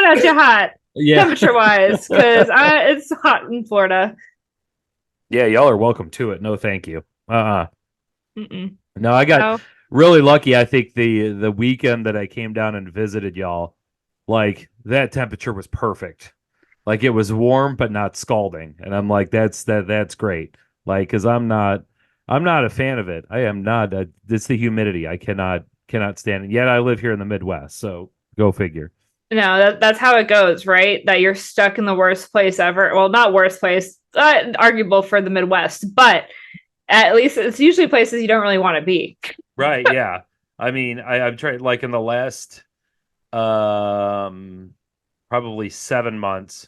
coming at you hot, Yeah. temperature wise, because it's hot in Florida. Yeah, y'all are welcome to it. No, thank you. Mm-mm. No, I got So really lucky. I think the weekend that I came down and visited y'all, like that temperature was perfect. Like it was warm but not scalding. And I'm like, that's great. Like, because I'm not a fan of it. I am not. It's the humidity. I cannot stand it. Yet I live here in the Midwest, so go figure. no, that's how it goes, right? That you're stuck in the worst place ever. Well, not worst place, arguable for the Midwest, but at least it's usually places you don't really want to be. Right, yeah. I mean, I've tried like in the last um probably 7 months,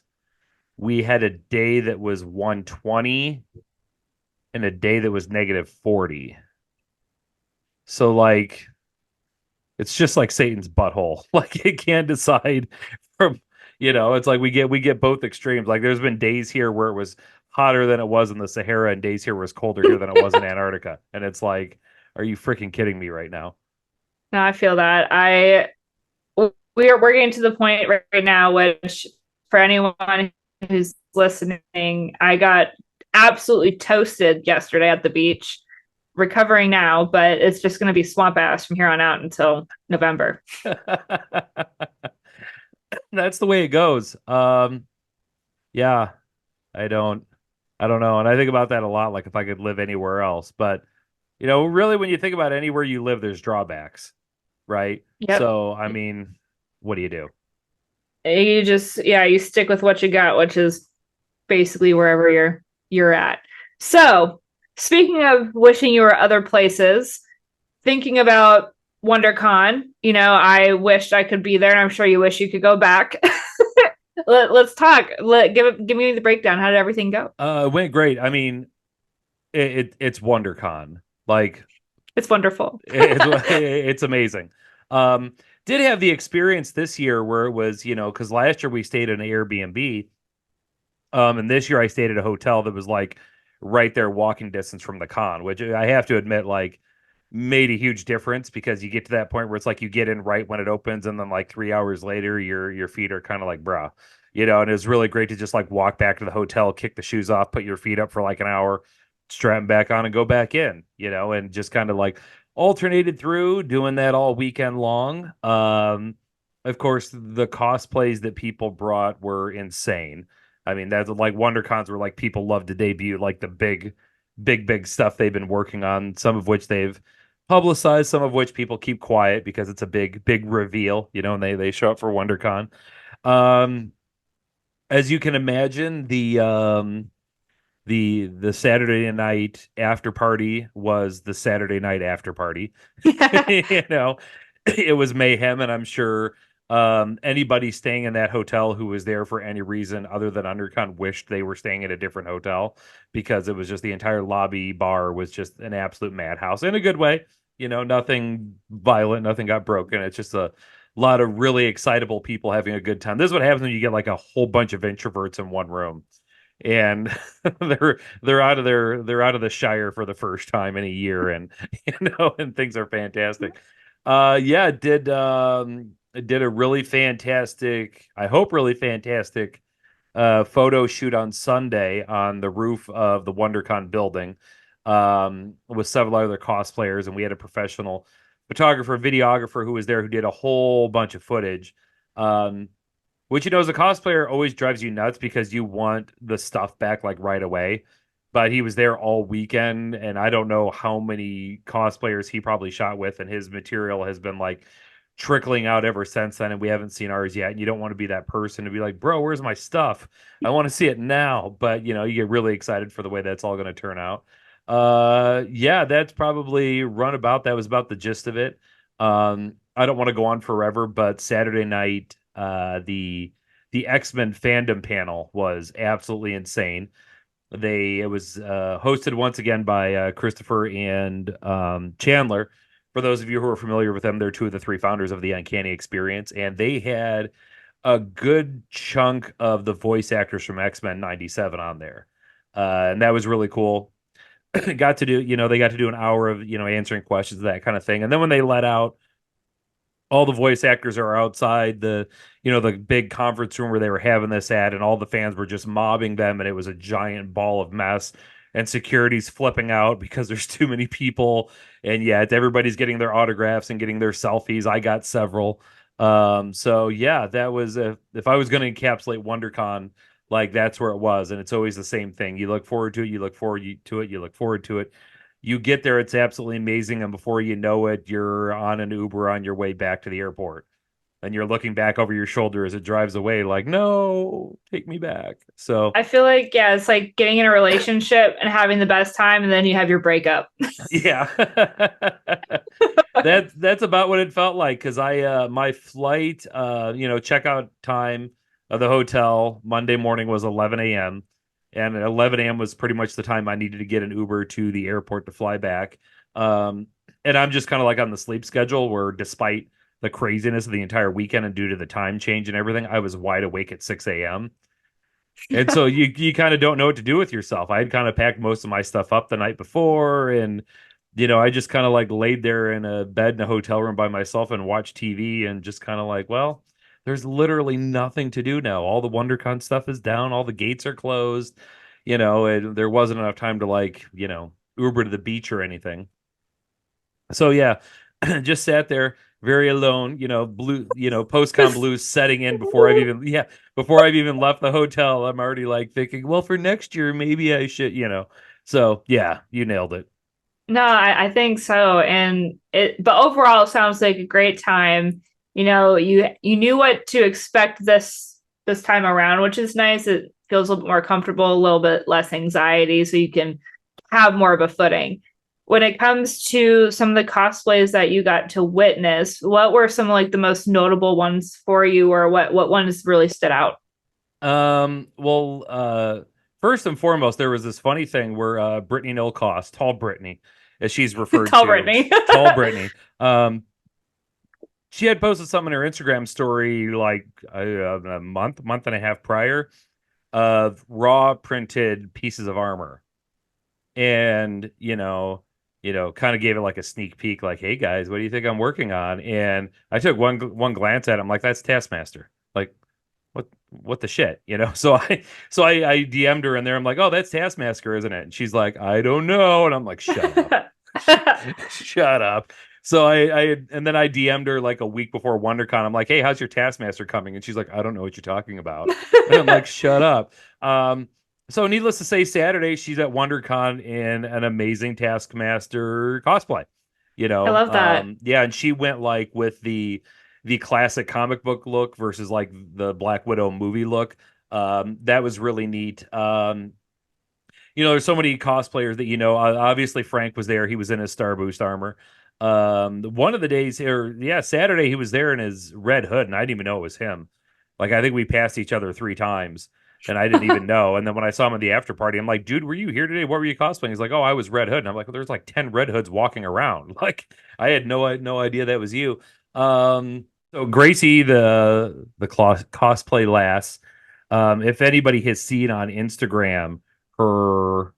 we had a day that was 120 and a day that was negative 40. So like it's just like Satan's butthole. Like it can't decide from it's like we get both extremes. Like there's been days here where it was hotter than it was in the Sahara and days here where it's colder here than it was in Antarctica. And it's like, are you freaking kidding me right now? No, I feel that. We're getting to the point right now, which for anyone who's listening, I got absolutely toasted yesterday at the beach. Recovering now, but it's just going to be swamp ass from here on out until November. That's the way it goes. Yeah, I don't I don't know. And I think about that a lot, like if I could live anywhere else. But really when you think about anywhere you live, there's drawbacks, right? Yep. So I mean, what do you do? You just yeah, you stick with what you got, which is basically wherever you're at. So, speaking of wishing you were other places, thinking about WonderCon, I wished I could be there, and I'm sure you wish you could go back. Let's talk. Give me the breakdown. How did everything go? It went great. I mean, it's WonderCon. Like It's wonderful. it's amazing. Um, did have the experience this year where it was, because last year we stayed in an Airbnb, and this year I stayed at a hotel that was like right there walking distance from the con, which I have to admit, like made a huge difference because you get to that point where it's like you get in right when it opens, and then like 3 hours later, your feet are kind of like, bruh, and it was really great to just like walk back to the hotel, kick the shoes off, put your feet up for like an hour, strap them back on, and go back in, and just kind of like alternated through doing that all weekend long. Of course, the cosplays that people brought were insane. I mean, that's like WonderCons were like people love to debut like the big stuff they've been working on, some of which they've publicized, some of which people keep quiet because it's a big reveal, and they show up for WonderCon. Um, as you can imagine, the Saturday night after party was the Saturday night after party. you know, it was mayhem, and I'm sure anybody staying in that hotel who was there for any reason other than undercon wished they were staying at a different hotel because it was just the entire lobby bar was just an absolute madhouse in a good way. Nothing violent, nothing got broken. It's just a lot of really excitable people having a good time. This is what happens when you get like a whole bunch of introverts in one room, and they're out of the Shire for the first time in a year, and and things are fantastic. Yeah, did a really fantastic, I hope really fantastic photo shoot on Sunday on the roof of the WonderCon building, with several other cosplayers, and we had a professional photographer, videographer who was there who did a whole bunch of footage. Um, which, as a cosplayer always drives you nuts because you want the stuff back like right away. But he was there all weekend, and I don't know how many cosplayers he probably shot with, and his material has been like trickling out ever since then, and we haven't seen ours yet. And you don't want to be that person to be like, bro, where's my stuff? I want to see it now. But you get really excited for the way that's all going to turn out. Yeah, that's probably run about. That was about the gist of it. I don't want to go on forever, but Saturday night, the X-Men fandom panel was absolutely insane. It was hosted once again by Christopher and Chandler. For those of you who are familiar with them, they're two of the three founders of the Uncanny Experience, and they had a good chunk of the voice actors from X-Men '97 on there, and that was really cool. They got to do an hour of answering questions, that kind of thing, and then when they let out all the voice actors are outside the big conference room where they were having this at, and all the fans were just mobbing them, and it was a giant ball of mess. And security's flipping out because there's too many people, and yet everybody's getting their autographs and getting their selfies. I got several. So yeah, that was if I was going to encapsulate WonderCon, like that's where it was, and it's always the same thing. You look forward to it, you look forward to it, you look forward to it. You get there, it's absolutely amazing, and before you know it, you're on an Uber on your way back to the airport, and you're looking back over your shoulder as it drives away, like, no, take me back. So I feel like, yeah, it's like getting in a relationship and having the best time, and then you have your breakup. yeah. That's about what it felt like because I my flight checkout time of the hotel Monday morning was 11 a.m. and 11 a.m. was pretty much the time I needed to get an Uber to the airport to fly back. Um, and I'm just kind of like on the sleep schedule where despite the craziness of the entire weekend and due to the time change and everything, I was wide awake at 6 a.m. And so you kind of don't know what to do with yourself. I had kind of packed most of my stuff up the night before, and I just kind of like laid there in a bed in a hotel room by myself and watched TV and just kind of like, well, there's literally nothing to do now. All the WonderCon stuff is down, all the gates are closed, and there wasn't enough time to like, Uber to the beach or anything. So yeah, just sat there very alone, blue, post-con blues setting in before I've even left the hotel. I'm already like thinking, well, for next year, maybe I should. So yeah, you nailed it. No, I think so. But overall, it sounds like a great time. You knew what to expect this time around, which is nice. It feels a little bit more comfortable, a little bit less anxiety, so you can have more of a footing. When it comes to some of the cosplays that you got to witness, what were some like the most notable ones for you, or what ones really stood out? Well, first and foremost, there was this funny thing where Brittany Nilcost, tall Brittany, as she's referred Tall to, Brittany. tall Brittany, she had posted something in her Instagram story like a month and a half prior of raw printed pieces of armor, and kind of gave it like a sneak peek, like, "Hey guys, what do you think I'm working on?" And I took one glance at him, like, "That's Taskmaster." Like, what the shit, So I DM'd her in there. I'm like, "Oh, that's Taskmaster, isn't it?" And she's like, "I don't know." And I'm like, "Shut up." Shut up. So and then I DM'd her like a week before WonderCon. I'm like, "Hey, how's your Taskmaster coming?" And she's like, "I don't know what you're talking about." And I'm like, "Shut up." So needless to say, Saturday she's at WonderCon in an amazing Taskmaster cosplay. I love that. Yeah, and she went like with the classic comic book look versus like the Black Widow movie look. That was really neat. There's so many cosplayers that obviously Frank was there. He was in his Star Boost armor. One of the days here, yeah, Saturday he was there in his red hood, and I didn't even know it was him. Like I think we passed each other 3 times, and I didn't even know. And then when I saw him at the after party, I'm like, "Dude, were you here today? What were you cosplaying?" He's like, "Oh, I was Red Hood." And I'm like, "Well, there's like 10 Red Hoods walking around." Like I had no idea that was you. So Gracie, the cosplay lass, if anybody has seen on Instagram her,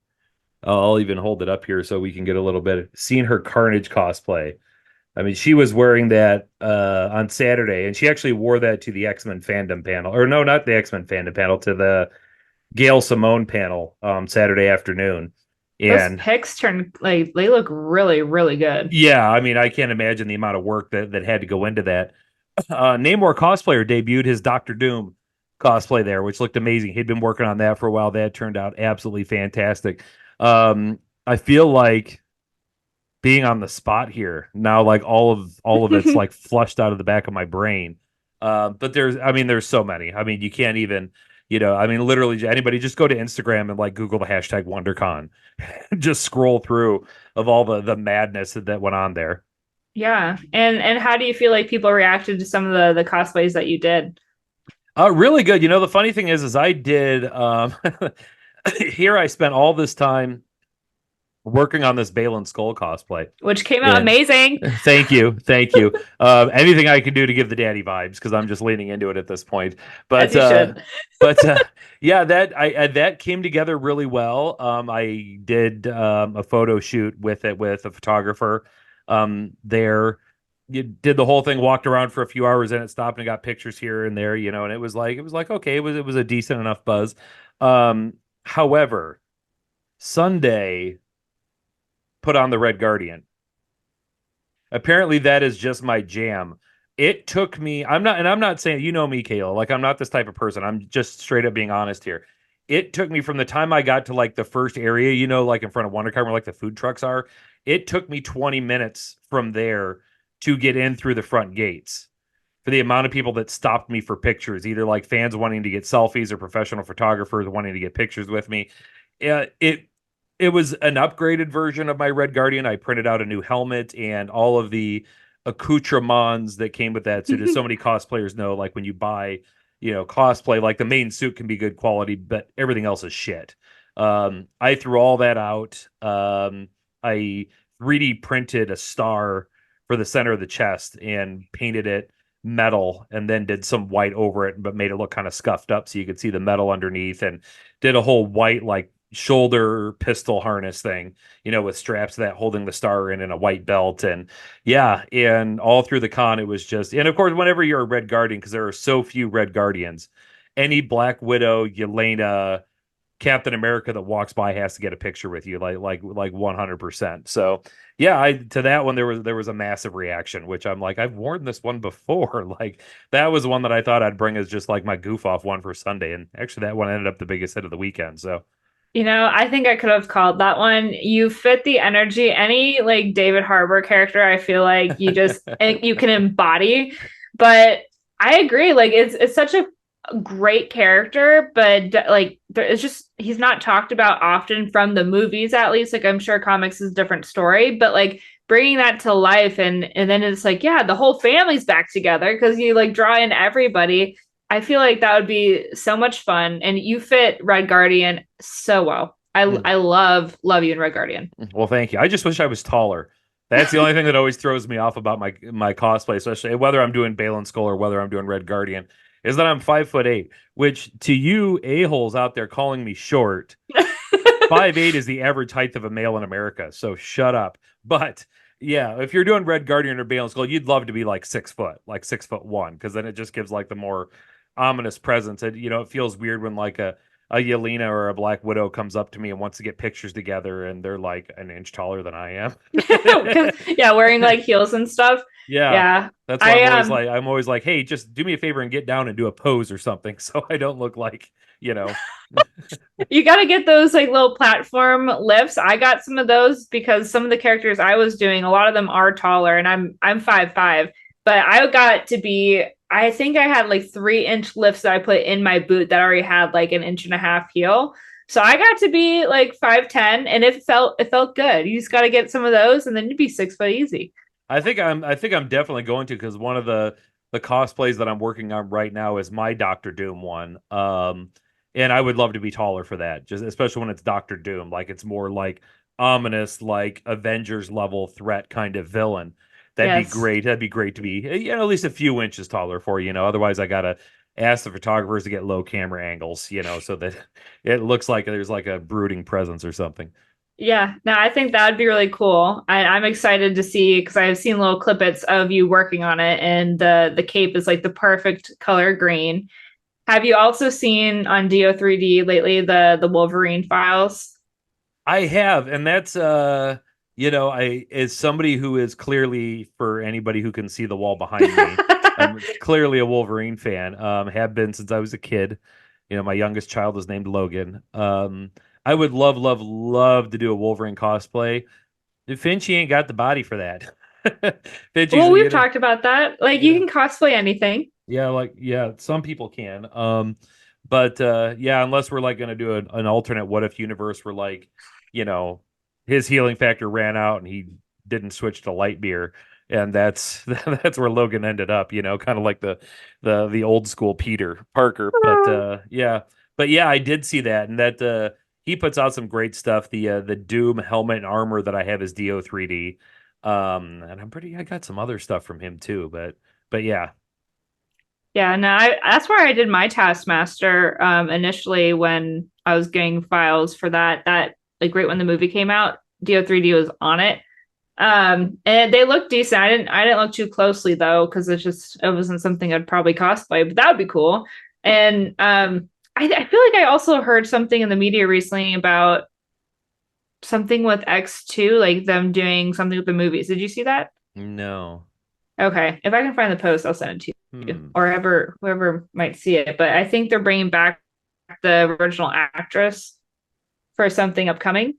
I'll even hold it up here so we can get a little bit seen her Carnage cosplay. I mean, she was wearing that on Saturday, and she actually wore that to the X-Men fandom panel, or no, not the X-Men fandom panel, to the Gail Simone panel Saturday afternoon. Those And pics turn like they look really, really good. yeah, I mean, I can't imagine the amount of work that had to go into that. Namor cosplayer debuted his Doctor Doom cosplay there, which looked amazing. He'd been working on that for a while. That turned out absolutely fantastic. I feel like being on the spot here now, like all of it's like flushed out of the back of my brain. But there's so many. I mean, you can't even, I mean, literally anybody just go to Instagram and like Google the hashtag WonderCon, just scroll through of all the madness that went on there. Yeah. And how do you feel like people reacted to some of the cosplays that you did? Really good. The funny thing is I did here I spent all this time working on this Balin Skull cosplay. Which came out And amazing. thank you, thank you. Anything I can do to give the daddy vibes because I'm just leaning into it at this point. As But you should. yeah, that came together really well. I did a photo shoot with a photographer there. you did the whole thing, walked around for a few hours, and it stopped and got pictures here and there, and it was like okay, it was a decent enough buzz. Um, However, Sunday put on the Red Guardian. Apparently, that is just my jam. It took me. I'm not saying you know me, Kayla. Like I'm not this type of person. I'm just straight up being honest here. It took me from the time I got to like the first area, like in front of WonderCon where like the food trucks are. It took me 20 minutes from there to get in through the front gates for the amount of people that stopped me for pictures, either like fans wanting to get selfies or professional photographers wanting to get pictures with me. It was an upgraded version of my Red Guardian. I printed out a new helmet and all of the accoutrements that came with that suit. As so many cosplayers know, like when you buy, cosplay, like the main suit can be good quality, but everything else is shit. I threw all that out. I 3D printed a star for the center of the chest and painted it metal and then did some white over it, but made it look kind of scuffed up so you could see the metal underneath, and did a whole white like shoulder pistol harness thing, with straps that holding the star in and a white belt. And yeah, and all through the con, it was just, and of course, whenever you're a Red Guardian, because there are so few Red Guardians, any Black Widow, Yelena, Captain America that walks by has to get a picture with you, like 100%. So yeah, I to that one there was a massive reaction, which I'm like, I've worn this one before. Like that was one that I thought I'd bring as just like my goof off one for Sunday, and actually that one ended up the biggest hit of the weekend. So I think I could have called that one. You fit the energy. Any like David Harbour character, I feel like you can embody. But I agree. Like it's such a great character, but like it's just he's not talked about often from the movies, at least. Like I'm sure comics is a different story, but like bringing that to life, and then it's like yeah, the whole family's back together because you like draw in everybody. I feel like that would be so much fun, and you fit Red Guardian so well. I love you in Red Guardian. well, thank you. I just wish I was taller. That's the only thing that always throws me off about my cosplay, especially whether I'm doing Balin Skull or whether I'm doing Red Guardian, is that I'm 5'8", which to you a-holes out there calling me short, 5'8" is the average height of a male in America. So shut up. But yeah, if you're doing Red Guardian or Balin Skull, you'd love to be like 6 foot, like 6'1", because then it just gives like the more ominous presence. And it feels weird when like a Yelena or a Black Widow comes up to me and wants to get pictures together, and they're like an inch taller than I am. Yeah, wearing like heels and stuff. Yeah, Yeah. that's why I I'm always like, hey, just do me a favor and get down and do a pose or something, so I don't look like, you know. You got to get those like little platform lifts. I got some of those because some of the characters I was doing, a lot of them are taller, and I'm 5'5", but I got to be. I think I had like 3-inch lifts that I put in my boot that already had like an inch and a half heel. So I got to be like 5'10", and it felt good. You just got to get some of those, and then you'd be 6 foot easy. I think I'm definitely going to, because one of the cosplays that I'm working on right now is my Doctor Doom one. And I would love to be taller for that, just especially when it's Doctor Doom. Like it's more like ominous, like Avengers level threat kind of villain. That'd be Yes. great. That'd be great to be, at least a few inches taller for, otherwise I gotta ask the photographers to get low camera angles, so that it looks like there's like a brooding presence or something. Yeah, no, I think that would be really cool. I'm excited to see because I've seen little clippets of you working on it, and the cape is like the perfect color green. Have you also seen on Do3D lately the Wolverine files? I have, and that's I as somebody who is clearly, for anybody who can see the wall behind me, I'm clearly a Wolverine fan. Have been since I was a kid. My youngest child is named Logan. I would love, love, love to do a Wolverine cosplay. Finchy ain't got the body for that. Finchie's, Well, we've talked about that. Like you you know, can cosplay anything. yeah, like yeah, some people can. But yeah, unless we're like gonna do an alternate what if universe where like, you know, his healing factor ran out and he didn't switch to light beer. And that's that's where Logan ended up, kind of like the old school Peter Parker. But yeah. But yeah, I did see that, and that he puts out some great stuff. The Doom helmet and armor that I have is Do3D. And I got some other stuff from him too, but yeah. Yeah, no, that's where I did my Taskmaster initially when I was getting files for that. That like right when the movie came out, Do3D was on it. And they look decent. I didn't look too closely though, because it wasn't something I'd probably cosplay, but that would be cool. And I feel like I also heard something in the media recently about something with X2, like them doing something with the movies. Did you see that? No. Okay. If I can find the post, I'll send it to you Hmm. or whoever might see it. But I think they're bringing back the original actress for something upcoming.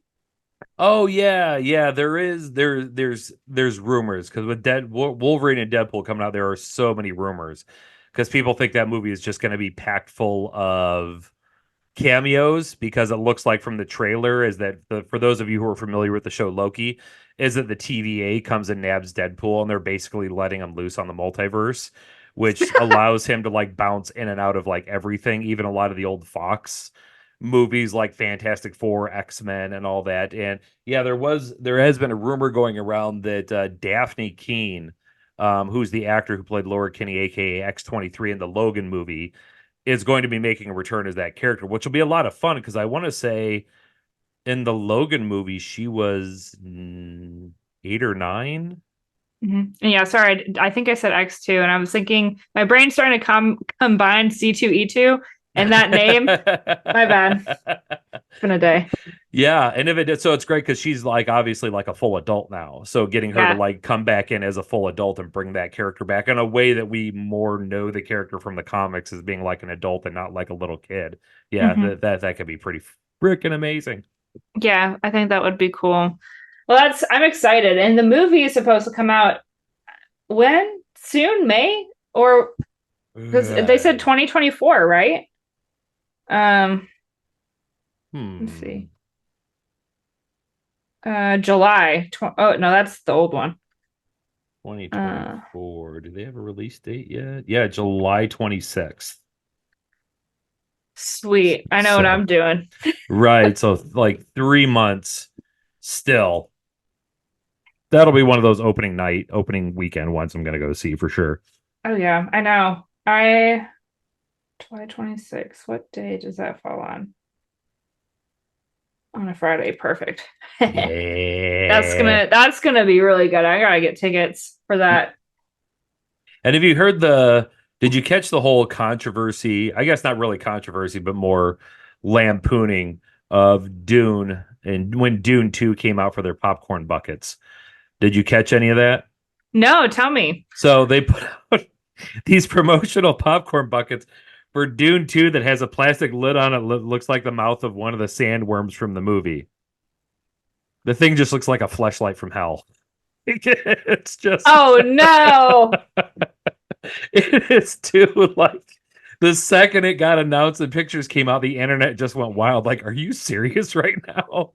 Oh yeah, yeah. There's rumors because with Wolverine and Deadpool coming out, there are so many rumors because people think that movie is just going to be packed full of cameos because it looks like from the trailer is that for those of you who are familiar with the show Loki, is that the TVA comes and nabs Deadpool and they're basically letting him loose on the multiverse, which allows him to like bounce in and out of like everything, even a lot of the old Fox movies like Fantastic Four, X-Men, and all that. And yeah, there has been a rumor going around that Daphne Keene, who's the actor who played Laura Kinney, aka X-23 in the Logan movie, is going to be making a return as that character, which will be a lot of fun because I want to say in the Logan movie she was 8 or 9. And yeah, sorry, I think I said X2, and I was thinking my brain's starting to combine C2E2 and that name. My bad. It's been a day. Yeah, and if it did, so it's great because she's like obviously like a full adult now. So getting her to Yeah. like come back in as a full adult and bring that character back in a way that we more know the character from the comics as being like an adult and not like a little kid. Yeah, hmm that could be pretty freaking amazing. Yeah, I think that would be cool. Well, I'm excited. And the movie is supposed to come out when? Soon, May? Or because they said 2024, right? Um, let's Hmm. see. July. Oh, no, that's the old one. Uh, 2024. Do they have a release date yet? Yeah, July 26th. Sweet. I know what So, I'm doing. right. So, like 3 months still. That'll be one of those opening weekend ones I'm going to go see for sure. Oh yeah, I know. I July 26th. What day does that fall on? On a Friday. Perfect. Yeah. That's gonna be really good. I gotta get tickets for that. And have you heard did you catch the whole controversy? I guess not really controversy, but more lampooning of Dune and when Dune 2 came out for their popcorn buckets. Did you catch any of that? No, tell me. So they put out these promotional popcorn buckets for Dune 2 that has a plastic lid on it looks like the mouth of one of the sandworms from the movie. The thing just looks like a fleshlight from hell. It's just Oh no. it is too like the second it got announced and pictures came out, the internet just went wild. Like, are you serious right now?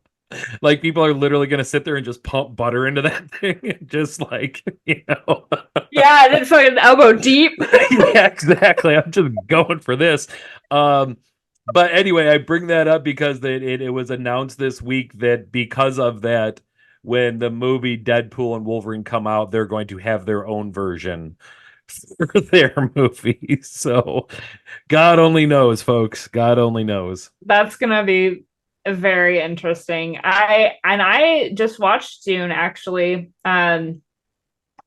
Like people are literally gonna sit there and just pump butter into that thing and just like, you know. Yeah, it's fucking elbow deep. Yeah, exactly. I'm just going for this. Um, but anyway, I bring that up because it was announced this week that because of that, when the movie Deadpool and Wolverine come out, they're going to have their own version for their movie. So God only knows, folks. God only knows. That's gonna be very interesting. I just watched Dune actually.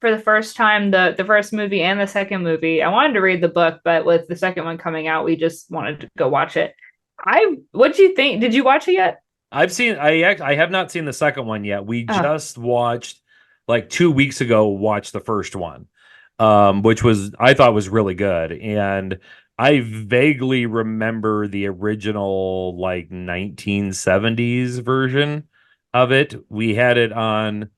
For the first time, the first movie and the second movie. I wanted to read the book, but with the second one coming out, we just wanted to go watch it. What do you think? Did you watch it yet? I have not seen the second one yet. We Oh, just watched like 2 weeks ago, watched the first one, which was I thought was really good. And I vaguely remember the original like 1970s version of it. We had it on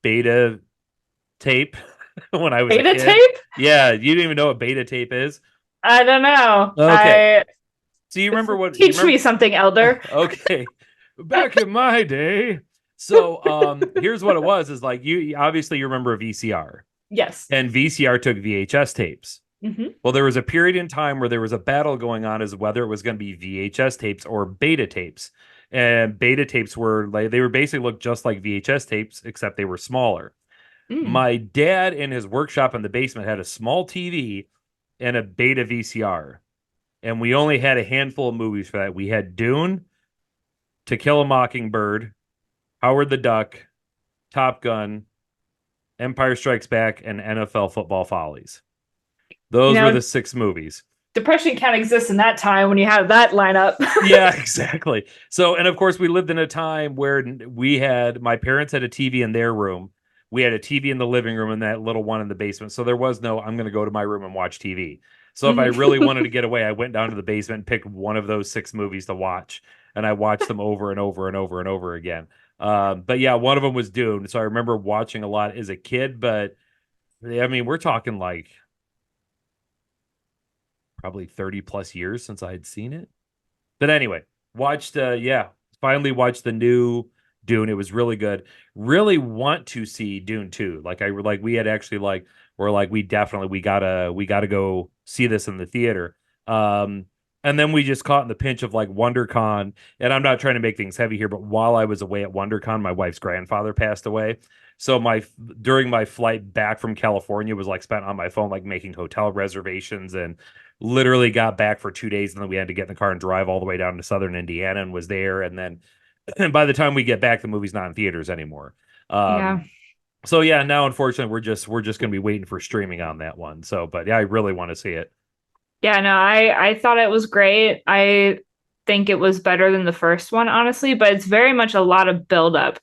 beta tape when I was a beta kid. tape? Yeah, you didn't even know what beta tape is? I don't know. Okay. I So you remember what you teach me remember? something, elder. Okay. Back in my day. So here's what it was is like you obviously you remember a VCR Yes. and VCR took VHS tapes. hmm Well, there was a period in time where there was a battle going on as whether it was going to be VHS tapes or beta tapes. And beta tapes were like they were basically looked just like VHS tapes, except they were smaller. Mm. My dad in his workshop in the basement had a small TV and a beta VCR. And we only had a handful of movies for that. We had Dune, To Kill a Mockingbird, Howard the Duck, Top Gun, Empire Strikes Back, and NFL Football Follies. You Those were know, the six movies. depression can't exist in that time when you have that lineup. Yeah, exactly. So, and of course, we lived in a time where my parents had a TV in their room. We had a TV in the living room and that little one in the basement. So there was no, I'm going to go to my room and watch TV. So if I really wanted to get away, I went down to the basement and picked one of those six movies to watch. And I watched them over and over and over and over again. But yeah, one of them was Dune. So I remember watching a lot as a kid. But I mean, we're talking like probably 30 plus years since I had seen it. But anyway, finally watched the new Dune. It was really good. Really want to see Dune 2. We had actually we're like we gotta go see this in the theater. Um and then we just caught in the pinch of like WonderCon, and I'm not trying to make things heavy here, but while I was away at WonderCon, my wife's grandfather passed away. So my during my flight back from California was like spent on my phone, like making hotel reservations, and literally got back for 2 days, and then we had to get in the car and drive all the way down to southern Indiana and was there. And then and by the time we get back, the movie's not in theaters anymore. Yeah. So yeah, now unfortunately we're just gonna be waiting for streaming on that one. So but yeah, I really want to see it. Yeah, no, I thought it was great. I think it was better than the first one, honestly, but it's very much a lot of buildup.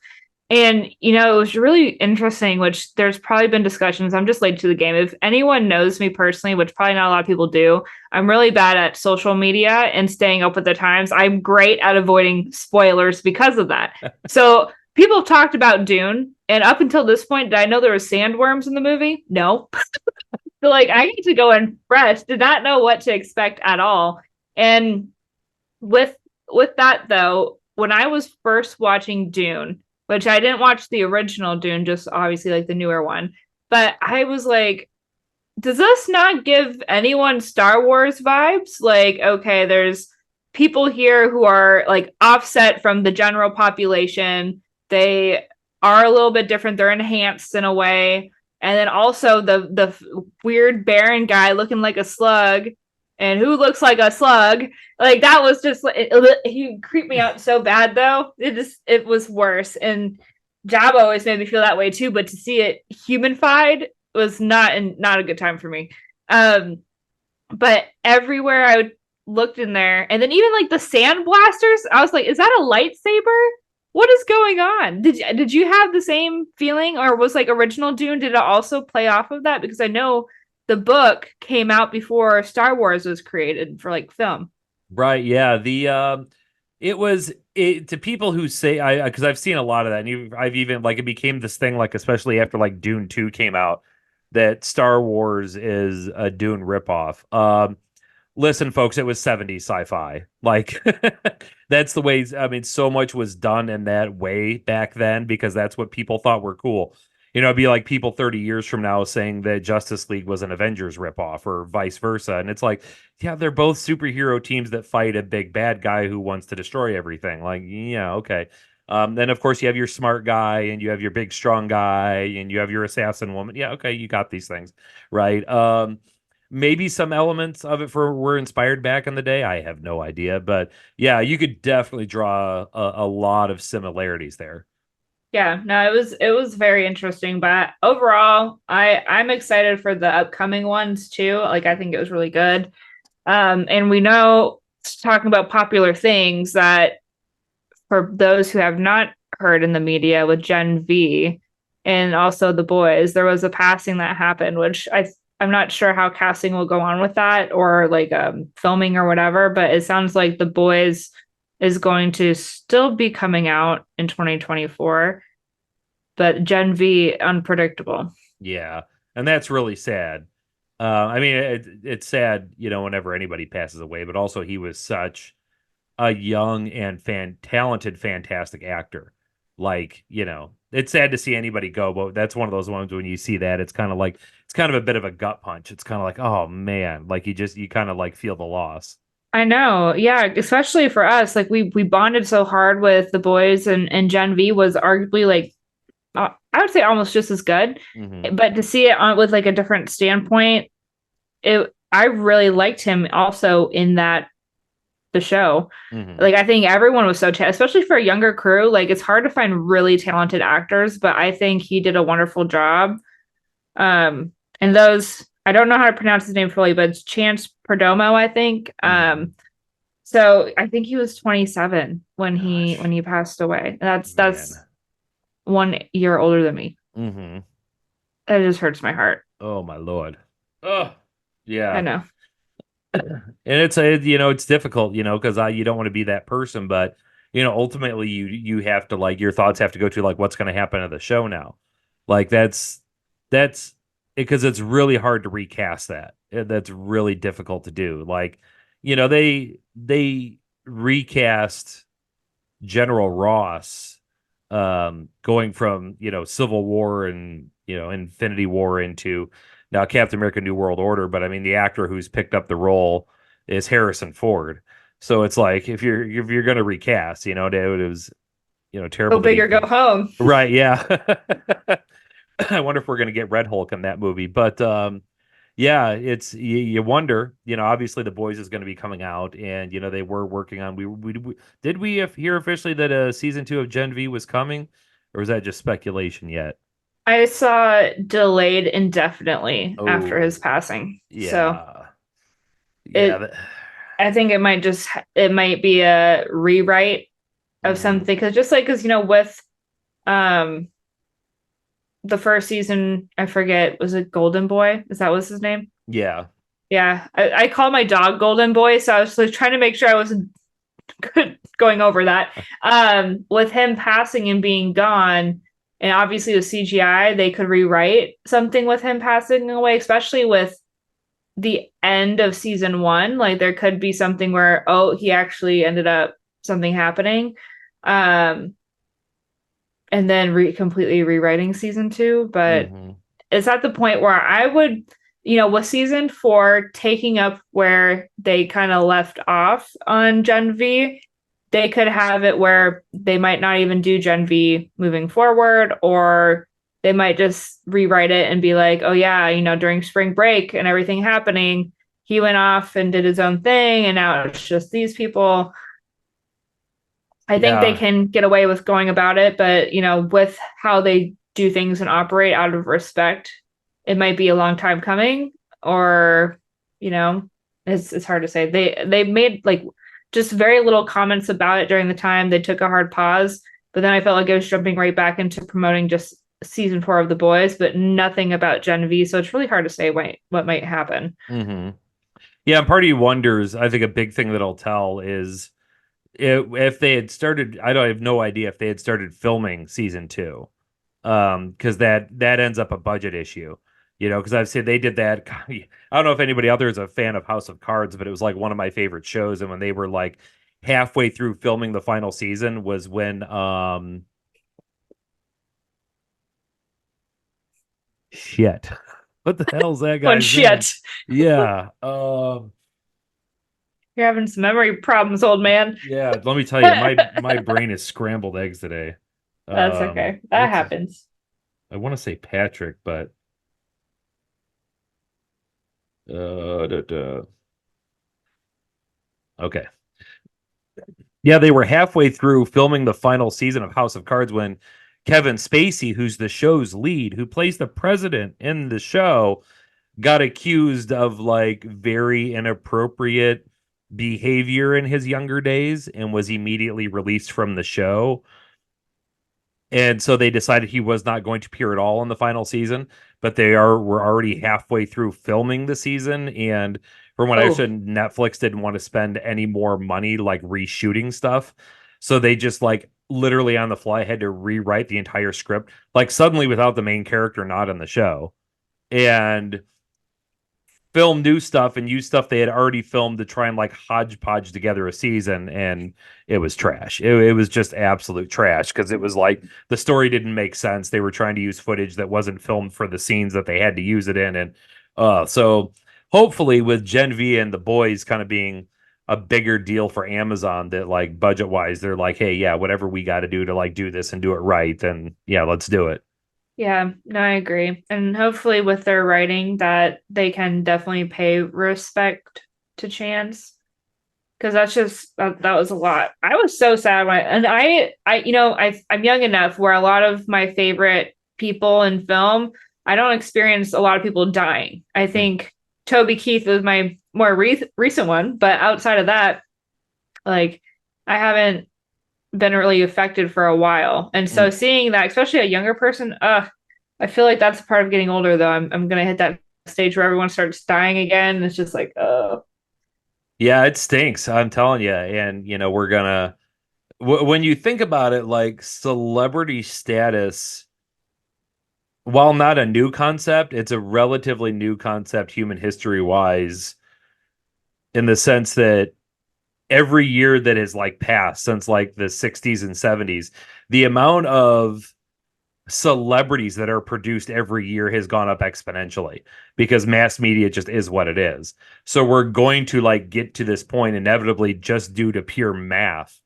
And, it was really interesting, which there's probably been discussions. I'm just late to the game. If anyone knows me personally, which probably not a lot of people do, I'm really bad at social media and staying up with the times. I'm great at avoiding spoilers because of that. So people have talked about Dune, and up until this point, did I know there were sandworms in the movie? No. So like I need to go in fresh, did not know what to expect at all. And with with that though, when I was first watching Dune, which I didn't watch the original Dune, just obviously like the newer one, but I was like, does this not give anyone Star Wars vibes? Like, okay, there's people here who are like offset from the general population. They are a little bit different. They're enhanced in a way. And then also the weird Baron guy looking like a slug, and who looks like a slug. Like that was just he creeped me out so bad though. It was worse. And Jabba always made me feel that way too. But to see it humanified was not a good time for me. But everywhere I looked in there, and then even like the sand blasters, I was like, is that a lightsaber? What is going on? Did you have the same feeling, or was like original Dune? Did it also play off of that? Because I know the book came out before Star Wars was created for like film. Right, yeah. It was to people who say I because I've seen a lot of that, and I've even like it became this thing like especially after like Dune 2 came out that Star Wars is a Dune ripoff. Listen, folks, it was 70s sci-fi. Like that's the way I mean, so much was done in that way back then because that's what people thought were cool. It'd be like people 30 years from now saying that Justice League was an Avengers ripoff or vice versa. And it's like, yeah, they're both superhero teams that fight a big bad guy who wants to destroy everything. Like, yeah, okay. Then of course you have your smart guy and you have your big strong guy and you have your assassin woman. Yeah, okay, you got these things, right? Maybe some elements of it were inspired back in the day. I have no idea, but yeah, you could definitely draw a lot of similarities there. Yeah, no, it was very interesting, but overall, I'm excited for the upcoming ones too. Like I think it was really good. And we know talking about popular things that for those who have not heard in the media with Gen V and also the boys, there was a passing that happened, which I'm not sure how casting will go on with that or like filming or whatever, but it sounds like the boys is going to still be coming out in 2024, but Gen V unpredictable. Yeah, and that's really sad. I mean, it's sad, whenever anybody passes away, but also he was such a young and talented, fantastic actor. Like, it's sad to see anybody go, but that's one of those ones when you see that, it's kind of like it's kind of a bit of a gut punch. It's kind of like, oh man, like you kind of like feel the loss. I know. Yeah, especially for us, like we bonded so hard with the boys and Gen V was arguably like I would say almost just as good. Hmm. But to see it on with like a different standpoint, I really liked him also in that the show. Hmm. Like I think everyone was so especially for a younger crew. Like it's hard to find really talented actors, but I think he did a wonderful job. And those I don't know how to pronounce his name fully, but it's Chance Perdomo, I think. Hmm. So I think he was 27 when Gosh, he passed away. That's man. 1 year older than me. Hmm. That just hurts my heart. Oh my Lord. Oh, I yeah. know. And it's a, it's difficult, because you don't want to be that person, but ultimately you have to, like, your thoughts have to go to, like, what's going to happen to the show now. Like that's because it's really hard to recast that. That's really difficult to do. Like, they recast General Ross, going from Civil War and Infinity War into now Captain America: New World Order. But I mean, the actor who's picked up the role is Harrison Ford. So it's like if you're gonna recast, it was Go terrible that big he or go home. right, yeah. I wonder if we're gonna get Red Hulk in that movie, but yeah, it's you wonder. Obviously the boys is going to be coming out, and they were working on. We did we hear officially that season 2 of Gen V was coming, or was that just speculation yet? I saw it delayed indefinitely after his Oh, passing. So yeah, yeah, it I think it might be a rewrite of mhm, something because just like because with um the first season, I forget, was it Golden Boy? Is that was his name? yeah, Yeah, I call my dog Golden Boy, so I was like trying to make sure I wasn't good going over that. With him passing and being gone, and obviously with CGI, they could rewrite something with him passing away, especially with the end of season one. Like there could be something where, oh, he actually ended up something happening. Um, and then completely rewriting season two. But hmm, it's at the point where I would, with season four taking up where they kind of left off on Gen V, they could have it where they might not even do Gen V moving forward, or they might just rewrite it and be like, oh, yeah, during spring break and everything happening, he went off and did his own thing, and now it's just these people. I think they yeah, can get away with going about it, but with how they do things and operate out of respect, it might be a long time coming, or you know, it's hard to say. They made like just very little comments about it during the time. They took a hard pause, but then I felt like I was jumping right back into promoting just season four of The Boys, but nothing about Gen V. So it's really hard to say what might happen. hmm, yeah. And part of you wonders. I think a big thing that'll tell is if they had started. I have no idea if they had started filming season 2, because that ends up a budget issue, because I've said they did that. I don't know if anybody out there is a fan of House of Cards, but it was like one of my favorite shows. And when they were like halfway through filming the final season was when shit, what the hell's that When guy's name? shit, Yeah, you're having some memory problems, old man. yeah. Let me tell you, my brain is scrambled eggs today. That's okay. That What's his? happens. I want to say Patrick, but duh, duh. Okay. Yeah, they were halfway through filming the final season of House of Cards when Kevin Spacey, who's the show's lead, who plays the president in the show, got accused of like very inappropriate behavior in his younger days and was immediately released from the show. And so they decided he was not going to appear at all in the final season, but were already halfway through filming the season. And from what I Oh, understood, Netflix didn't want to spend any more money like reshooting stuff. So they just like literally on the fly had to rewrite the entire script, like suddenly without the main character not in the show. And film new stuff and use stuff they had already filmed to try and like hodgepodge together a season, and it was trash. It was just absolute trash because it was like the story didn't make sense. They were trying to use footage that wasn't filmed for the scenes that they had to use it in. And so hopefully with Gen V and the boys kind of being a bigger deal for Amazon, that like budget wise they're like, hey, yeah, whatever we got to do to like do this and do it right, then yeah, let's do it. yeah, no, I agree. And hopefully with their writing that they can definitely pay respect to Chance. because that's just that was a lot. I was so sad when and I'm young enough where a lot of my favorite people in film, I don't experience a lot of people dying. I Mm, think Toby Keith was my more recent one, but outside of that, like I haven't been really affected for a while. And so mm. seeing that, especially a younger person, I feel like that's part of getting older though. I'm gonna hit that stage where everyone starts dying again. It's just like, Yeah, it stinks. I'm telling you. And, we're gonna, when you think about it, like celebrity status, while not a new concept, it's a relatively new concept human history wise, in the sense that every year that has like passed since like the 60s and 70s, the amount of celebrities that are produced every year has gone up exponentially because mass media just is what it is. So we're going to like get to this point inevitably just due to pure math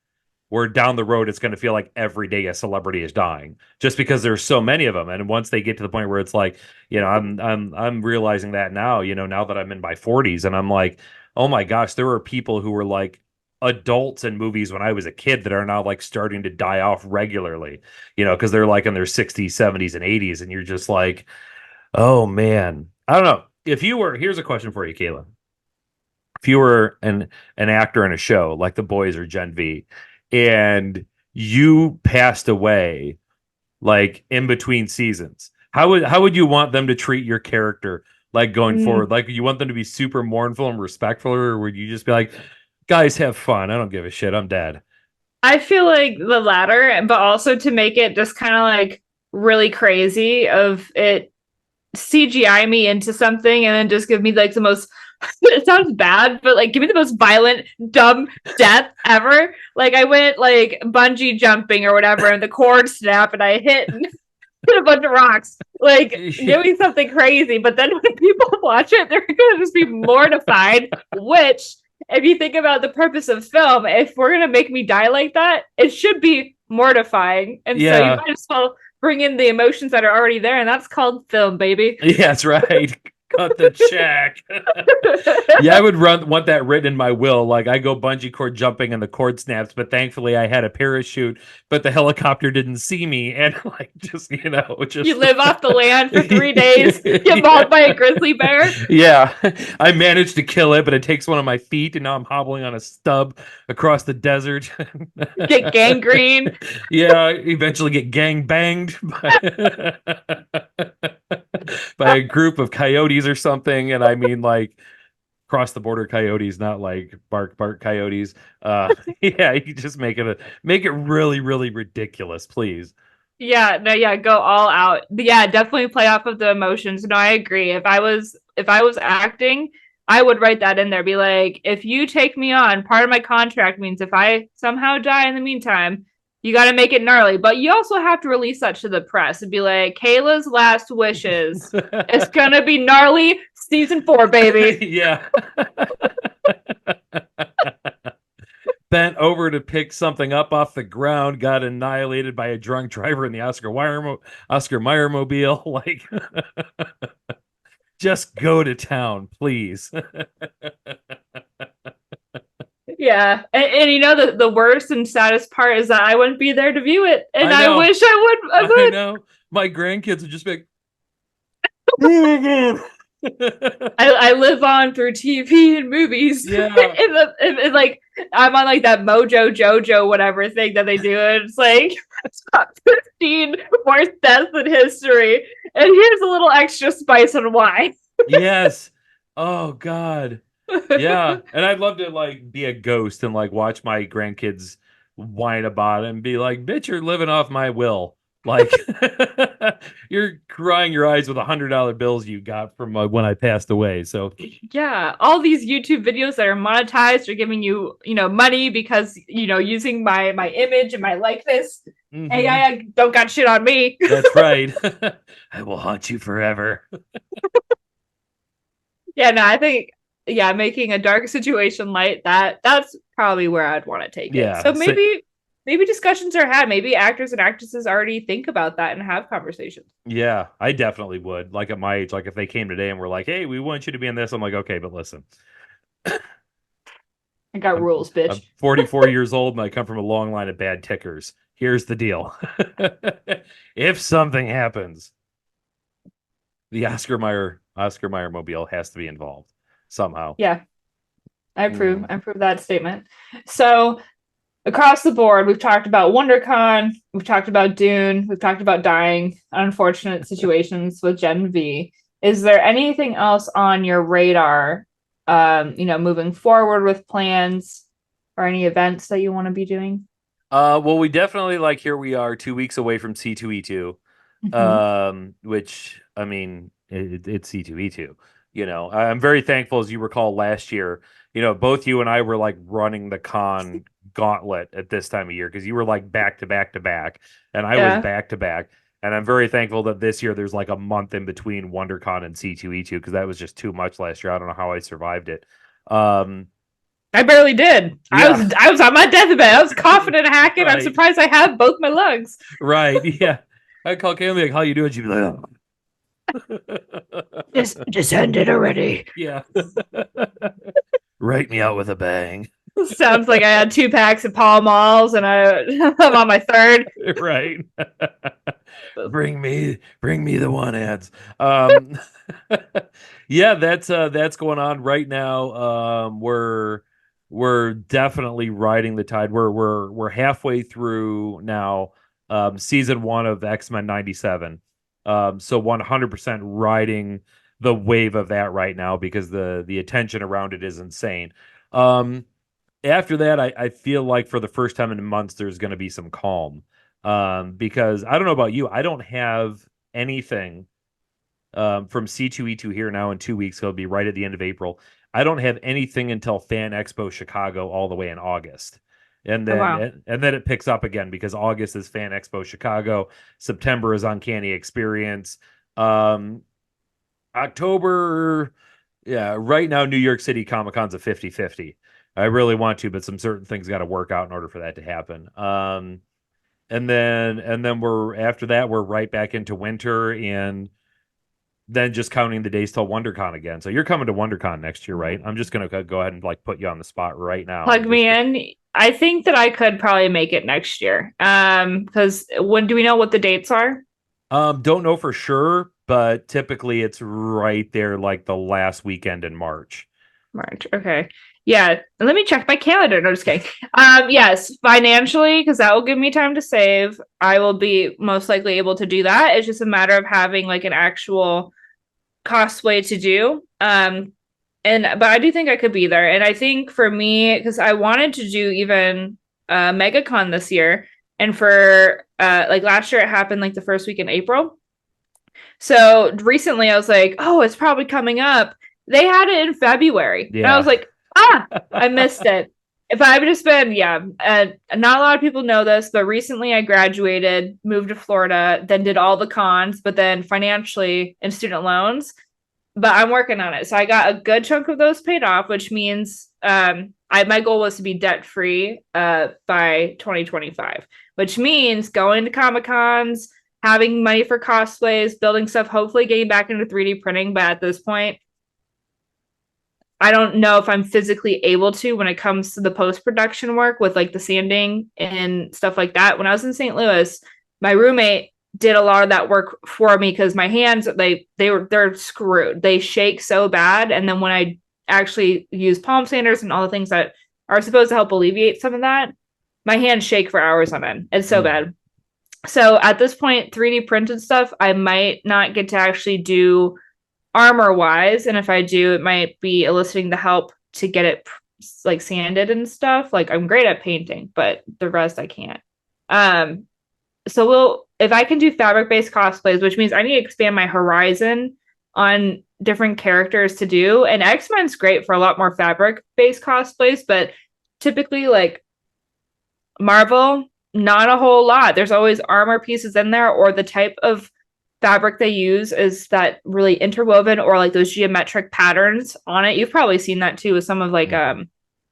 where down the road it's going to feel like every day a celebrity is dying just because there's so many of them. And once they get to the point where it's like, I'm realizing that now, now that I'm in my 40s, and I'm like, oh my gosh, there were people who were like adults in movies when I was a kid that are now like starting to die off regularly, because they're like in their 60s, 70s, and 80s. And you're just like, oh man. I don't know. If you were, here's a question for you, Kayla. If you were an actor in a show like The Boys or Gen V, and you passed away like in between seasons, how would you want them to treat your character like going mm. forward? Like, you want them to be super mournful and respectful, or would you just be like, guys, have fun? I don't give a shit. I'm dead. I feel like the latter, but also to make it just kind of like really crazy of it CGI me into something and then just give me like the most it sounds bad, but like give me the most violent, dumb death ever. Like I went like bungee jumping or whatever and the cord snapped and I hit and hit a bunch of rocks. Like give me something crazy. But then when people watch it, they're gonna just be mortified, which if you think about the purpose of film, if we're gonna make me die like that, it should be mortifying. And so you Yeah. might as well bring in the emotions that are already there, and that's called film, baby. Yeah, that's right. Cut the check. Yeah, I would want that written in my will. Like, I go bungee cord jumping and the cord snaps, but thankfully I had a parachute, but the helicopter didn't see me, and like just You just live off the land for 3 days, get mauled by a yeah. grizzly bear, Yeah. I managed to kill it, but it takes one of my feet, and now I'm hobbling on a stub across the desert. get gangrene. Yeah, eventually get gang banged by a group of coyotes or something. And I mean, like, cross the border coyotes, not like bark coyotes. Yeah, you just make it really, really ridiculous, please. Yeah, no, yeah, go all out. Yeah, definitely play off of the emotions. No, I agree. If I was acting, I would write that in there. Be like, if you take me on, part of my contract means if I somehow die in the meantime, you got to make it gnarly. But you also have to release that to the press and be like, Kayla's last wishes. It's gonna be gnarly. Season 4, baby. Yeah. Bent over to pick something up off the ground, got annihilated by a drunk driver in the Oscar Mayer mobile. Like, just go to town, please. Yeah, and you know the worst and saddest part is that I wouldn't be there to view it, and I I know. wish I would. I I would. know. My grandkids would just be like, oh my God. I live on through TV and movies. Yeah. Like I'm on like that Mojo Jojo whatever thing that they do, and it's like top 15 worst deaths in history, and here's a little extra spice on why. Yes. Oh God. Yeah. And I'd love to like be a ghost and like watch my grandkids whine about it and be like, bitch, you're living off my will. Like, you're crying your eyes with $100 bills you got from when I passed away. So, Yeah, all these YouTube videos that are monetized are giving you, money because using my image and my likeness. Hey, mhm, I don't got shit on me. that's right. I will haunt you forever. Yeah, no, I think making a dark situation light that's probably where I'd want to take it. So Yeah. So, maybe discussions are had. Maybe actors and actresses already think about that and have conversations. yeah, I definitely would. Like at my age, like if they came today and were like, hey, we want you to be in this, I'm like, okay, but listen. I got I'm rules, bitch. I'm 44 years old and I come from a long line of bad tickers. Here's the deal. If something happens, the Oscar Mayer mobile has to be involved somehow. Yeah, I approve. Mm. I approve that statement. So across the board, we've talked about WonderCon, we've talked about Dune, we've talked about dying, unfortunate situations with Gen V. Is there anything else on your radar, moving forward with plans or any events that you want to be doing? Well, we definitely like here we are 2 weeks away from C2E2. Hmm. Which I mean, it's C2E2. I'm very thankful, as you recall last year. Both you and I were like running the con gauntlet at this time of year because you were like back to back to back, and I was Yeah, back to back. And I'm very thankful that this year there's like a month in between WonderCon and C2E2 because that was just too much last year. I don't know how I survived it. Um, I barely did. I yeah, was I was on my deathbed. I was coughing and hacking. I'm right, surprised I have both my lungs. right, yeah. I call Kaylee like, "How you doing?" She'd be like, Just end it already. "Yeah." Write me out with a bang. Sounds like I had 2 packs of Pall Malls and I'm on my third. Right. Bring me the one ads. Um yeah, that's going on right now. We're definitely riding the tide. We're halfway through now, season 1 of X-Men 97. So 100% riding the wave of that right now because the attention around it is insane. Um After that, I feel like for the first time in months, there's going to be some calm. Because I don't know about you, I don't have anything from C2E2 here now in 2 weeks. It'll be right at the end of April. I don't have anything until Fan Expo Chicago all the way in August. And Oh then wow. and then it picks up again because August is Fan Expo Chicago, September is Uncanny Experience. Um, October, yeah, right now New York City Comic Con's a 50-50. I really want to, but some certain things got to work out in order for that to happen. And then we're after that we're right back into winter and then just counting the days till WonderCon again. So you're coming to WonderCon next year, right? I'm just gonna go ahead and like put you on the spot right now Plug and just me in. I think that I could probably make it next year. Because when do we know what the dates are? don't know for sure, but typically it's right there like the last weekend in March. March. Okay. Yeah. Let me check my calendar. No, just kidding. Yes, financially, because that will give me time to save. I will be most likely able to do that. It's just a matter of having like an actual cosplay to do. But I do think I could be there. And I think for me, because I wanted to do even MegaCon this year, and for like last year it happened like the first week in April. So recently I was like, oh, it's probably coming up. They had it in February. And I was Yeah. like, I missed it. If I've just been, yeah, not a lot of people know this, but recently I graduated, moved to Florida, then did all the cons, but then financially in student loans. But I'm working on it. So I got a good chunk of those paid off, which means my goal was to be debt free by 2025, which means going to Comic Cons, having money for cosplays, building stuff, hopefully getting back into 3D printing. But at this point, I don't know if I'm physically able to when it comes to the post production work with like the sanding and stuff like that. When I was in St. Louis, my roommate did a lot of that work for me because my hands they're screwed. They shake so bad, and then when I actually use palm sanders and all the things that are supposed to help alleviate some of that, my hands shake for hours on end. It's so Mm. bad. So at this point, 3D printed stuff, I might not get to actually do armor wise. And if I do, it might be eliciting the help to get it like sanded and stuff. Like I'm great at painting, but the rest I can't. Um, so if I can do fabric based cosplays, which means I need to expand my horizon on different characters to do. And X-Men's great for a lot more fabric based cosplays, but typically like Marvel, not a whole lot. There's always armor pieces in there, or the type of fabric they use is that really interwoven or like those geometric patterns on it. You've probably seen that too with some of like Mhm.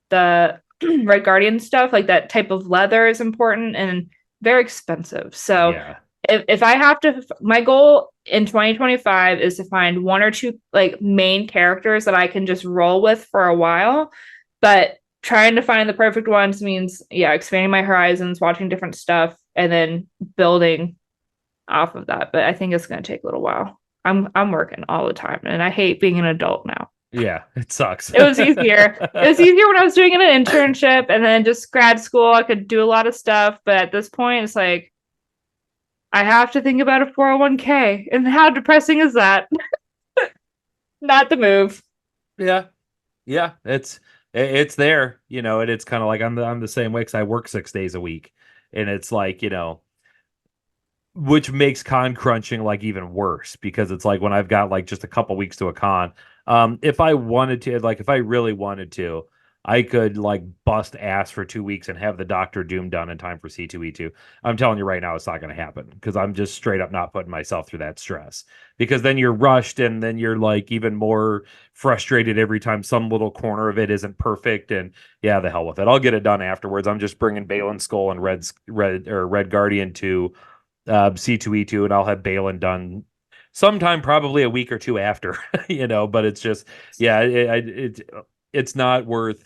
the Red Guardian stuff. Like that type of leather is important and very expensive. So Yeah. if I have to, my goal in 2025 is to find one or two like main characters that I can just roll with for a while. But trying to find the perfect ones means, yeah, expanding my horizons, watching different stuff, and then building off of that. But I think it's going to take a little while. I'm working all the time, and I hate being an adult now. Yeah, it sucks. It was easier. It was easier when I was doing an internship and then just grad school. I could do a lot of stuff, but at this point, it's like I have to think about a 401k, and how depressing is that? Not the move. Yeah, yeah, it's there, and it's kind of like I'm the same way because I work 6 days a week, and it's like which makes con crunching like even worse because it's like when I've got like just a couple weeks to a con. If I wanted to, like if I really wanted to, I could like bust ass for 2 weeks and have the Doctor Doom done in time for C2E2. I'm telling you right now, it's not going to happen because I'm just straight up not putting myself through that stress. Because then you're rushed and then you're like even more frustrated every time some little corner of it isn't perfect. And yeah, the hell with it. I'll get it done afterwards. I'm just bringing Balin Skull and Red Guardian to C2E2, and I'll have Balin done sometime, probably a week or two after, But it's just, yeah, it's not worth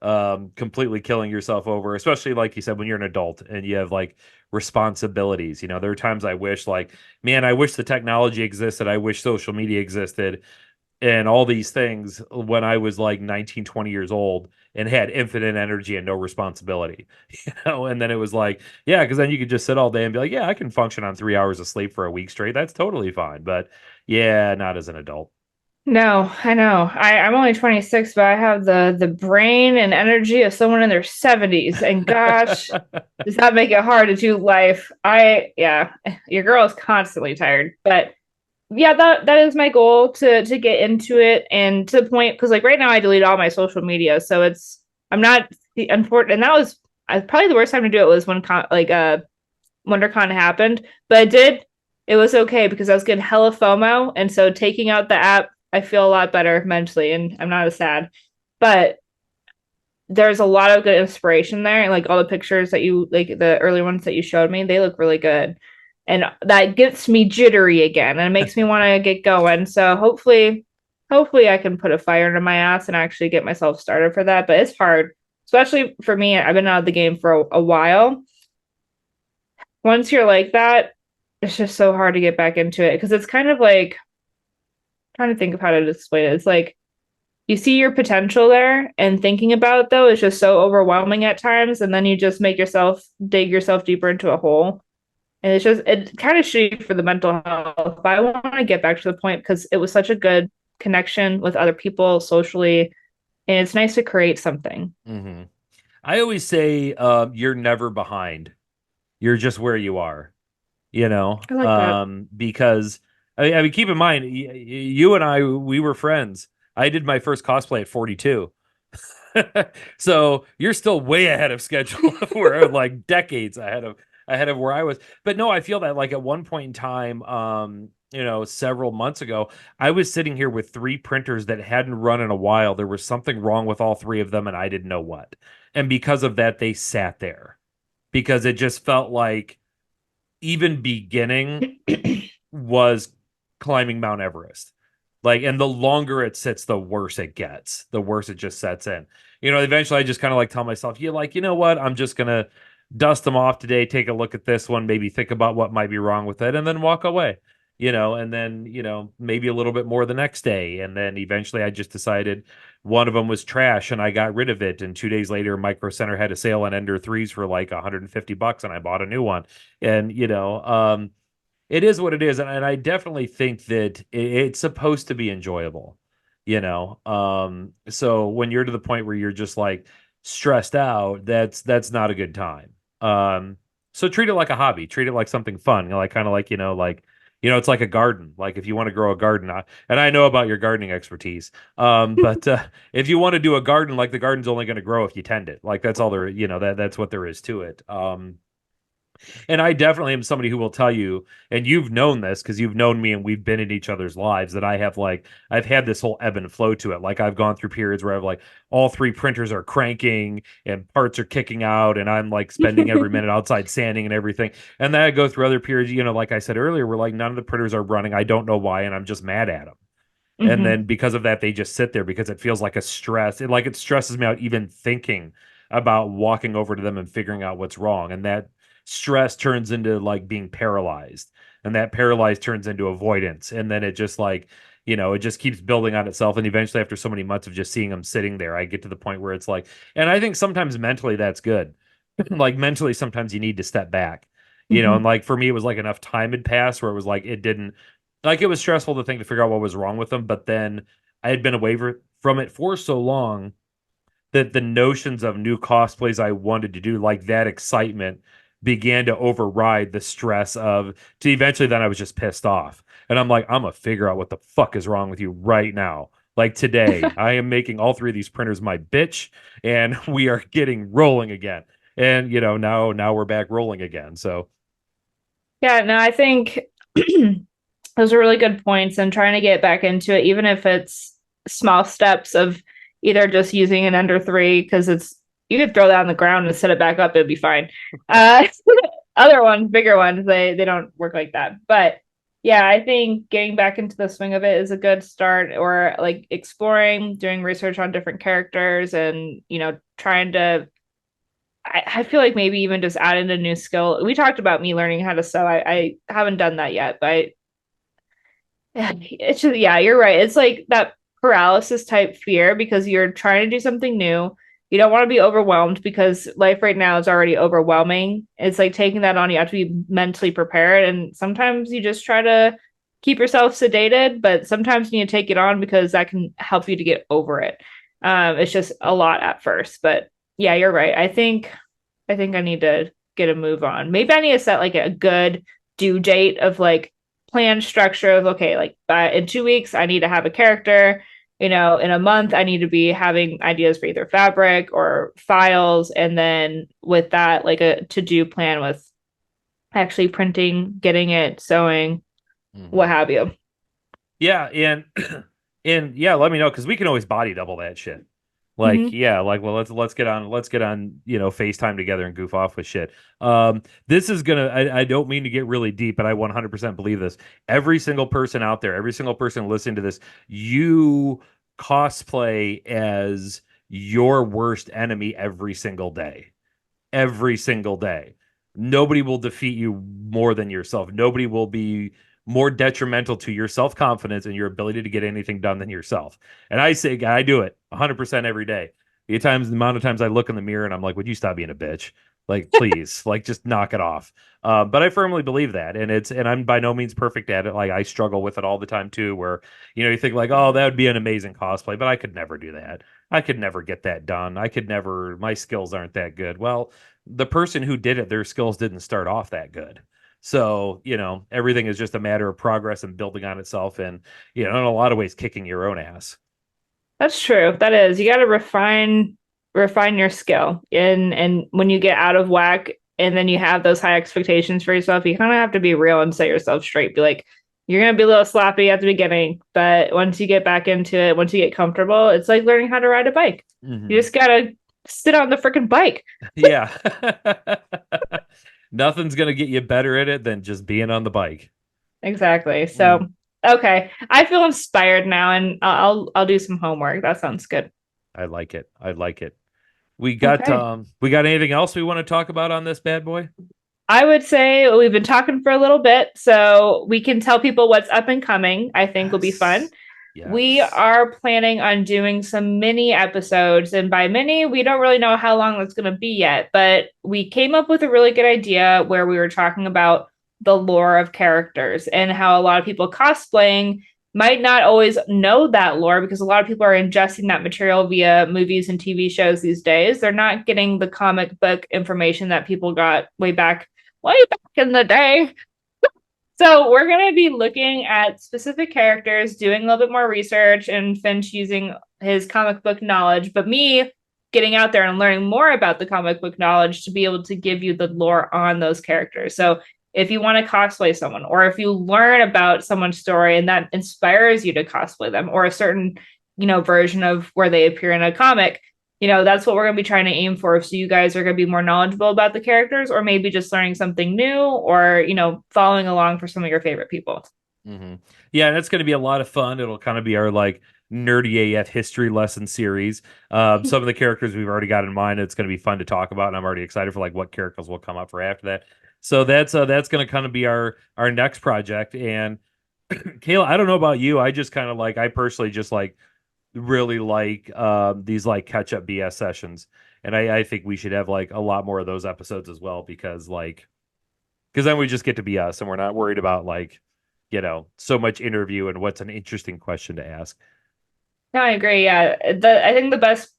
completely killing yourself over, especially like you said, when you're an adult and you have like responsibilities. There are times I wish, like, man, I wish the technology existed. I wish social media existed and all these things when I was like 19, 20 years old and had infinite energy and no responsibility, And then it was like, yeah, because then you could just sit all day and be like, yeah, I can function on 3 hours of sleep for a week straight. That's totally fine. But yeah, not as an adult. No, I know. I'm only 26, but I have the brain and energy of someone in their 70s. And gosh, does that make it hard to do life? Yeah, your girl is constantly tired. But yeah, that is my goal to get into it and to the point because like right now I delete all my social media, so I'm not the unfortunate. And that was probably the worst time to do it was when WonderCon happened, but I did. It was okay because I was getting hella FOMO, and so taking out the app, I feel a lot better mentally, and I'm not as sad. But there's a lot of good inspiration there, and like all the pictures that you like, the early ones that you showed me, they look really good, and that gets me jittery again, and it makes me want to get going. So hopefully, I can put a fire into my ass and actually get myself started for that. But it's hard, especially for me. I've been out of the game for a while. Once you're like that, it's just so hard to get back into it because it's kind of like trying to think of how to explain it. It's like you see your potential there, and thinking about it though is just so overwhelming at times, and then you just make yourself dig yourself deeper into a hole. And it's kind of shitty for the mental health. But I want to get back to the point because it was such a good connection with other people socially, and it's nice to create something. Mm-hmm. I always say you're never behind. You're just where you are, I like that. because I mean, keep in mind, you and I, we were friends. I did my first cosplay at 42. So you're still way ahead of schedule. We're like decades ahead of where I was. But no, I feel that like at one point in time, several months ago, I was sitting here with three printers that hadn't run in a while. There was something wrong with all three of them, and I didn't know what. And because of that, they sat there because it just felt like even beginning was climbing Mount Everest. Like, and the longer it sits, the worse it gets. The worse it just sets in. Eventually I just kind of like tell myself, yeah, like, you know what? I'm just gonna dust them off today, take a look at this one, maybe think about what might be wrong with it, and then walk away. And then, maybe a little bit more the next day. And then eventually I just decided one of them was trash and I got rid of it. And 2 days later, Micro Center had a sale on Ender 3s for like $150 and I bought a new one. And, it is what it is, and I definitely think that it's supposed to be enjoyable, So when you're to the point where you're just like stressed out, that's not a good time. So treat it like a hobby, treat it like something fun, like kind of like it's like a garden. Like if you want to grow a garden, and I know about your gardening expertise, but if you want to do a garden, like the garden's only going to grow if you tend it. Like that's all there, that's what there is to it. And I definitely am somebody who will tell you, and you've known this because you've known me and we've been in each other's lives, that I've had this whole ebb and flow to it. Like I've gone through periods where I've like all three printers are cranking and parts are kicking out, and I'm like spending every minute outside sanding and everything. And then I go through other periods, like I said earlier, where like none of the printers are running. I don't know why, and I'm just mad at them. And Hmm. then because of that, they just sit there because it feels like a stress. It stresses me out even thinking about walking over to them and figuring out what's wrong. And that stress turns into like being paralyzed. And that paralyzed turns into avoidance. And then it just like, it just keeps building on itself. And eventually, after so many months of just seeing them sitting there, I get to the point where it's like, and I think sometimes mentally that's good. Like mentally, sometimes you need to step back, and Hmm. like for me, it was like enough time had passed where it was like it didn't, like it was stressful to think to figure out what was wrong with them. But then I had been away from it for so long that the notions of new cosplays I wanted to do, like that excitement, began to override the stress of to eventually then I was just pissed off. And I'm like, I'm gonna figure out what the fuck is wrong with you right now. Like today, I am making all three of these printers my bitch, and we are getting rolling again. And now we're back rolling again. So Yeah, no, I think those are really good points and trying to get back into it, even if it's small steps of either just using an under three, because it's you could throw that on the ground and set it back up, it'd be fine. Uh, other ones, bigger ones, they don't work like that. But yeah, I think getting back into the swing of it is a good start, or like exploring, doing research on different characters, and trying to. I feel like maybe even just add in a new skill. We talked about me learning how to sew. I haven't done that yet, but it's just, yeah, you're right. It's like that paralysis type fear because you're trying to do something new. You don't want to be overwhelmed because life right now is already overwhelming. It's like taking that on, you have to be mentally prepared. And sometimes you just try to keep yourself sedated, but sometimes you need to take it on because that can help you to get over it. It's just a lot at first. But yeah, you're right. I think I need to get a move on. Maybe I need to set like a good due date of like plan structure of okay, like in 2 weeks I need to have a character. In a month I need to be having ideas for either fabric or files, and then with that like a to do plan with actually printing, getting it, sewing, what mhm. have you. Yeah, and and yeah, let me know because we can always body double that shit. Like, Mm-hmm. yeah, like well, let's get on, FaceTime together and goof off with shit. This is gonna I don't mean to get really deep, but I 100% believe this. Every single person out there, every single person listening to this, you cosplay as your worst enemy every single day. Nobody will defeat you more than yourself. Nobody will be more detrimental to your self confidence and your ability to get anything done than yourself. And I say, I do it 100% every day. The amount of times I look in the mirror and I'm like, would you stop being a bitch? Like, please, like, just knock it off. But I firmly believe that, and I'm by no means perfect at it. Like, I struggle with it all the time too. Where you think like, oh, that would be an amazing cosplay, but I could never do that. I could never get that done. I could never. My skills aren't that good. Well, the person who did it, their skills didn't start off that good. So, everything is just a matter of progress and building on itself and, in a lot of ways, kicking your own ass. That's true. That is. You got to refine your skill. And when you get out of whack and then you have those high expectations for yourself, you kind of have to be real and set yourself straight. Be like, you're going to be a little sloppy at the beginning, but once you get back into it, once you get comfortable, it's like learning how to ride a bike. You Hmm. just got to sit on the freaking bike. Yeah. Nothing's going to get you better at it than just being on the bike. Exactly. Mm, So, okay. I feel inspired now and I'll do some homework. That sounds good. I like it. I like it. We got anything else we want to talk about on this bad boy? I would say we've been talking for a little bit, so we can tell people what's up and coming. I think will be fun. Yes. We Yes. are planning on doing some mini episodes, and by mini, we don't really know how long that's going to be yet, but we came up with a really good idea where we were talking about the lore of characters and how a lot of people cosplaying might not always know that lore because a lot of people are ingesting that material via movies and TV shows these days. They're not getting the comic book information that people got way back in the day. So we're going to be looking at specific characters, doing a little bit more research, and Finch using his comic book knowledge, but me getting out there and learning more about the comic book knowledge to be able to give you the lore on those characters. So if you want to cosplay someone, or if you learn about someone's story and that inspires you to cosplay them, or a certain version of where they appear in a comic, that's what we're going to be trying to aim for. So you guys are going to be more knowledgeable about the characters, or maybe just learning something new, or following along for some of your favorite people. Hmm. Yeah, and it's going to be a lot of fun. It'll kind of be our like nerdy AF history lesson series. Some of the characters we've already got in mind. It's going to be fun to talk about, and I'm already excited for like what characters will come up for after that. So that's going to kind of be our next project. And Kayla, I don't know about you. I just kind of like I personally just like really like these like catch up BS sessions, and I think we should have like a lot more of those episodes as well because then we just get to be us and we're not worried about like so much interview and what's an interesting question to ask. No, I agree. Yeah, I think the best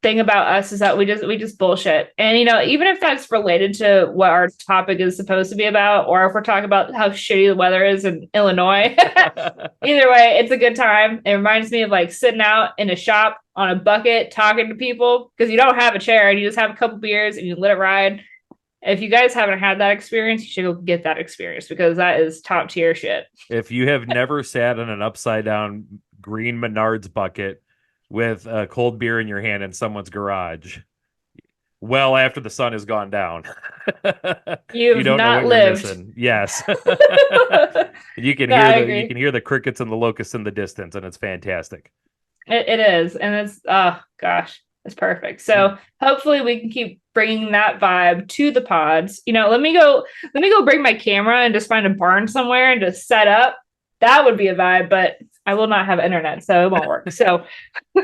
thing about us is that we just bullshit, and even if that's related to what our topic is supposed to be about, or if we're talking about how shitty the weather is in Illinois, either way, it's a good time. It reminds me of like sitting out in a shop on a bucket talking to people because you don't have a chair and you just have a couple beers and you let it ride. If you guys haven't had that experience, you should go get that experience because that is top tier shit. If you have never sat in an upside down green Menards bucket with a cold beer in your hand in someone's garage, well after the sun has gone down, you You've don't know not what you're lived. missing. Yes. Yeah, I You agree. can hear the crickets and the locusts in the distance, and it's fantastic. It is, and it's oh gosh, it's perfect. So hopefully we can keep bringing that vibe to the pods. Let me go bring my camera and just find a barn somewhere and just set up. That would be a vibe, but I will not have internet, so it won't work. So a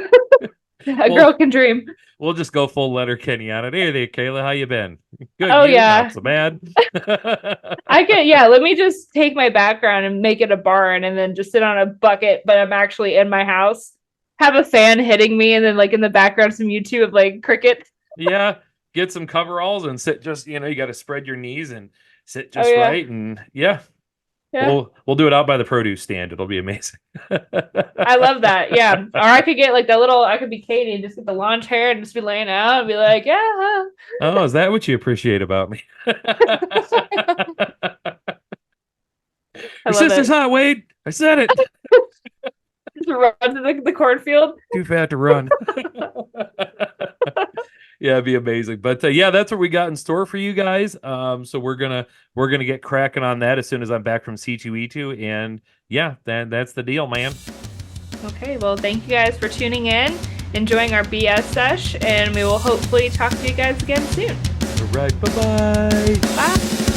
girl Well, can dream. we'll just go full letter Kenny on it. Hey there, Kayla, how you been? Good, Oh you? Not yeah, so bad. I can. Yeah, let me just take my background and make it a barn, and then just sit on a bucket, but I'm actually in my house. Have a fan hitting me, and then like in the background some YouTube of like cricket. Yeah, get some coveralls and sit just, you got to spread your knees and sit Oh just yeah, right. And yeah, yeah. we'll do it out by the produce stand. It'll be amazing. I love that. Yeah. Or I could get like the little, I could be Katie and just get the launch hair and just be laying out and be like, yeah. Oh, is that what you appreciate about me? I Your love sister's it. hot, Wade. I said it. Just run to the cornfield. Too fat to run. Yeah, it'd be amazing. But yeah, that's what we got in store for you guys. So we're gonna get cracking on that as soon as I'm back from C2E2. And yeah, that's the deal, man. Okay. Well, thank you guys for tuning in, enjoying our BS sesh, and we will hopefully talk to you guys again soon. All right, bye bye. Bye.